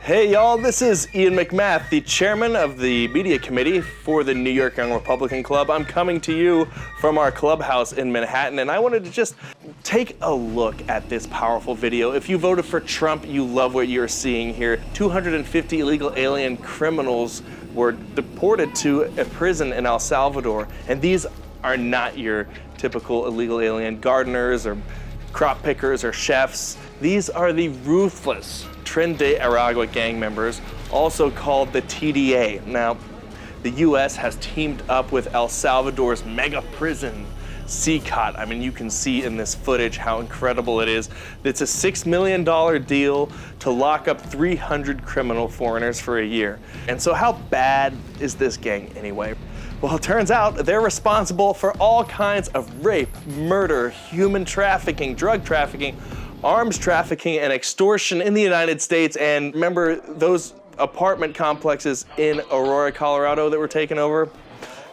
Hey y'all, this is Ian McMath, the chairman of the media committee for the New York Young Republican Club. I'm coming to you from our clubhouse in Manhattan, and I wanted to just take a look at this powerful video. If you voted for Trump, you love what you're seeing here. 250 illegal alien criminals were deported to a prison in El Salvador, and these are not your typical illegal alien gardeners or crop pickers or chefs. These are the ruthless Tren de Aragua gang members, also called the TDA. Now, the US has teamed up with El Salvador's mega prison, CCOT. I mean, you can see in this footage how incredible it is. It's a $6 million deal to lock up 300 criminal foreigners for a year. And so how bad is this gang anyway? Well, it turns out they're responsible for all kinds of rape, murder, human trafficking, drug trafficking, arms trafficking, and extortion in the United States. And remember those apartment complexes in Aurora, Colorado that were taken over?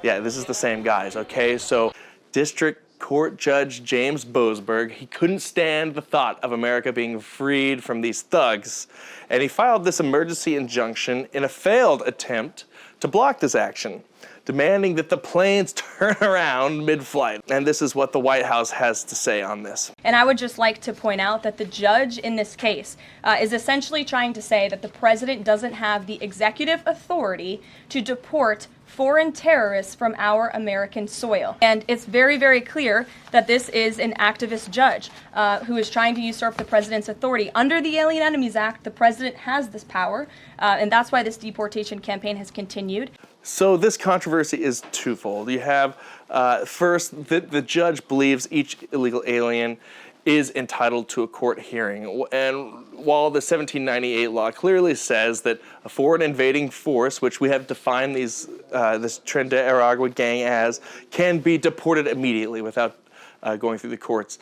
Yeah, this is the same guys, okay? So District Court Judge James Boasberg, he couldn't stand the thought of America being freed from these thugs, and he filed this emergency injunction in a failed attempt to block this action, demanding that the planes turn around mid-flight. And this is what the White House has to say on this. And I would just like to point out that the judge in this case is essentially trying to say that the president doesn't have the executive authority to deport foreign terrorists from our American soil. And it's very, very clear that this is an activist judge who is trying to usurp the president's authority. Under the Alien Enemies Act, the president has this power, and that's why this deportation campaign has continued. So this controversy is twofold. You have, first, the judge believes each illegal alien is entitled to a court hearing. And while the 1798 law clearly says that a foreign invading force, which we have defined this Tren de Aragua gang as, can be deported immediately without going through the courts.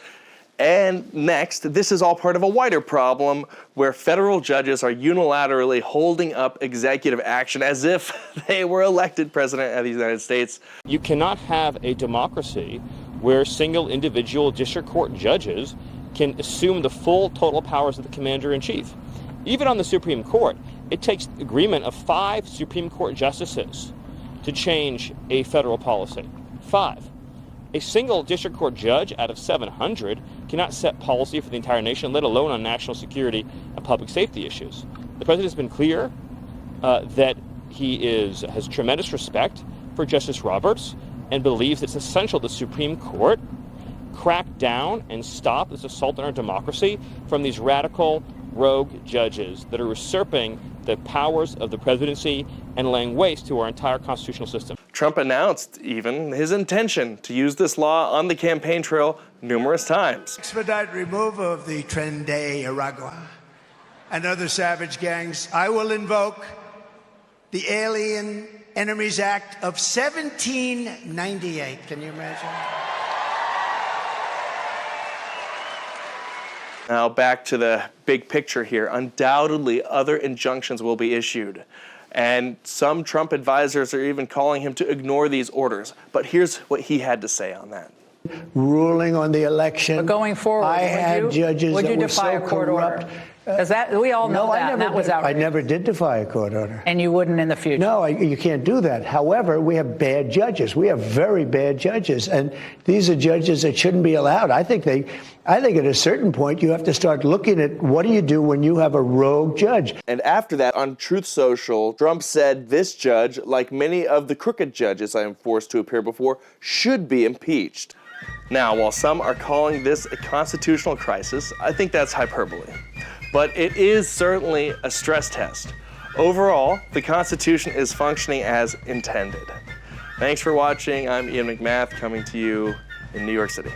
And next, this is all part of a wider problem where federal judges are unilaterally holding up executive action as if they were elected president of the United States. You cannot have a democracy where single individual district court judges can assume the full total powers of the commander-in-chief. Even on the Supreme Court, it takes agreement of 5 Supreme Court justices to change a federal policy. 5. A single district court judge out of 700 cannot set policy for the entire nation, let alone on national security and public safety issues. The president has been clear that he has tremendous respect for Justice Roberts and believes it's essential the Supreme Court crack down and stop this assault on our democracy from these radical rogue judges that are usurping the powers of the presidency and laying waste to our entire constitutional system. Trump announced even his intention to use this law on the campaign trail numerous times. Expedite removal of the Tren de Aragua and other savage gangs. I will invoke the Alien Enemies Act of 1798. Can you imagine? Now back to the big picture here. Undoubtedly, other injunctions will be issued. And some Trump advisors are even calling him to ignore these orders. But here's what he had to say on that. Ruling on the election. But going forward, I had judges that were so corrupt. Because we all know that was outrageous. I never did defy a court order. And you wouldn't in the future? No, you can't do that. However, we have bad judges. We have very bad judges. And these are judges that shouldn't be allowed. I think at a certain point, you have to start looking at what do you do when you have a rogue judge. And after that, on Truth Social, Trump said this judge, like many of the crooked judges I am forced to appear before, should be impeached. Now, while some are calling this a constitutional crisis, I think that's hyperbole. But it is certainly a stress test. Overall, the Constitution is functioning as intended. Thanks for watching. I'm Ian McMath, coming to you in New York City.